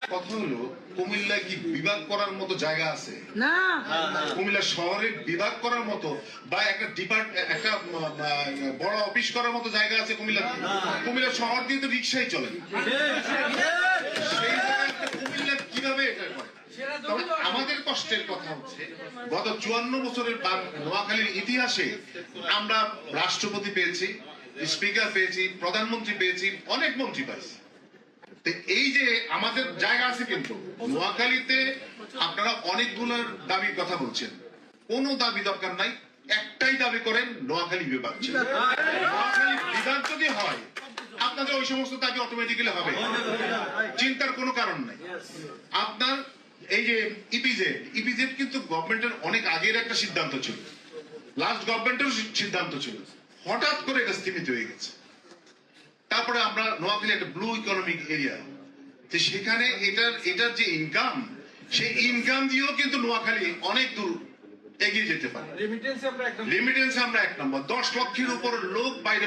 কথা হলো কুমিল্লায় কি বিভাগ করার মতো জায়গা আছে? না। কুমিল্লা শহরে বিভাগ করার মতো বা একটা একটা বড় অফিস করার মতো জায়গা আছে কুমিল্লা? কুমিল্লা শহর দিয়ে তো রিক্সাই চলে। সেই জায়গায় কুমিল্লা কিভাবে এটা করে? তবে আমাদের কষ্টের কথা হচ্ছে গত 54 বছরের নোয়াখালীর ইতিহাসে আমরা রাষ্ট্রপতি পেয়েছি, স্পিকার পেয়েছি, প্রধানমন্ত্রী পেয়েছি, অনেক মন্ত্রী পাইছি। এই যে আমাদের জায়গা আছে, কিন্তু নোয়াখালীতে আপনারা অনেকগুলোর দাবির কথা বলছেন, কোন দাবি দরকার নাই, একটাই দাবি করেন, নোয়াখালী বিভাগ। নোয়াখালী বিভাগ যদি হয় আপনাদের ওই সমস্ত দাবি অটোমেটিক্যালি হবে, চিন্তার কোনো কারণ নাই। আপনার এই যে ইপিজেড কিন্তু গভর্নমেন্টের অনেক আগের একটা সিদ্ধান্ত ছিল, লাস্ট গভর্নমেন্টের সিদ্ধান্ত ছিল, হঠাৎ করে এটা স্থগিত হয়ে গেছে। তারপরে আমরা নোয়াখালী একটা ব্লু ইকোনমিক এরিয়া, সেখানে এটার যে ইনকাম, সেই ইনকাম দিয়েও কিন্তু নোয়াখালী অনেক দূর এগিয়ে যেতে পারে। রেমিটেন্সে আমরা 1 নম্বর, 10 লক্ষের উপর লোক বাইরে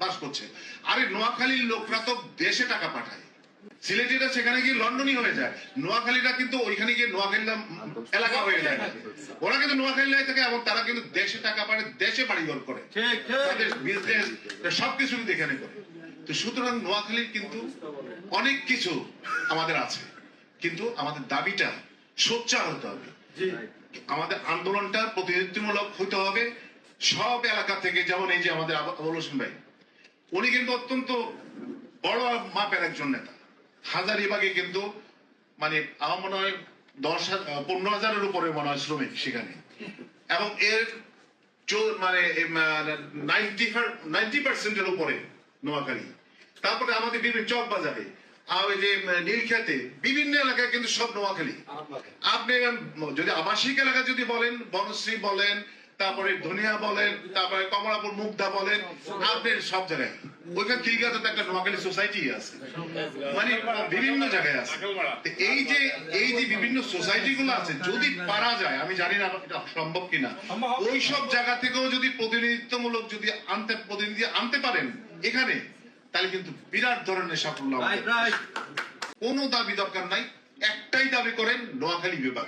বাস করছে। আরে নোয়াখালীর লোকরা তো দেশে টাকা পাঠায়, সিলেটিরা সেখানে গিয়ে লন্ডনই হয়ে যায়, নোয়াখালীরা কিন্তু ওইখানে গিয়ে নোয়াখালী এলাকা হয়ে যায়, ওরা কিন্তু নোয়াখালী থাকে এবং তারা কিন্তু দেশে টাকা পাঠায়, দেশে বাড়িঘর করে, তাদের বিজনেস সবকিছু কিন্তু এখানে করে। তো সুতরাং নোয়াখালীর কিন্তু অনেক কিছু আমাদের আছে, কিন্তু আমাদের দাবিটা সোচ্চার হতে হবে, আমাদের আন্দোলনটা প্রতিনিধিত্বমূলক হতে হবে সব এলাকা থেকে। যেমন এই যে আমাদের আবুল হোসেন ভাই, উনি কিন্তু অত্যন্ত বড় মাপের একজন নেতা। হাজারীবাগে কিন্তু মানে আমার মনে হয় 15,000-এর উপরে মনে হয় শ্রমিক সেখানে, এবং এর মানে 90% উপরে নোয়াখালী। তারপরে আমাদের বিভিন্ন চক বাজারে, ওই যে নীলক্ষেতে, বিভিন্ন এলাকায় কিন্তু সব নোয়াখালী। আপনি যদি আবাসিক এলাকা যদি বলেন, বনশ্রী বলেন, তারপরে ধনিয়া বলেন, তারপরে কমলাপুর মুগদা বলেন, আপনার সব জায়গায় ওইখানে খিলগাতে একটা নোয়াখালী সোসাইটি আছে, মানে বিভিন্ন জায়গায় আছে। এই যে বিভিন্ন সোসাইটি গুলো আছে, যদি পারা যায়, আমি জানি না এটা সম্ভব কিনা, ওই সব জায়গা থেকেও যদি প্রতিনিধিত্বমূলক যদি প্রতিনিধি আনতে পারেন এখানে, তাহলে কিন্তু বিরাট ধরনের সাফল্য। কোনো দাবি দরকার নাই, একটাই দাবি করেন, নোয়াখালী বিভাগ।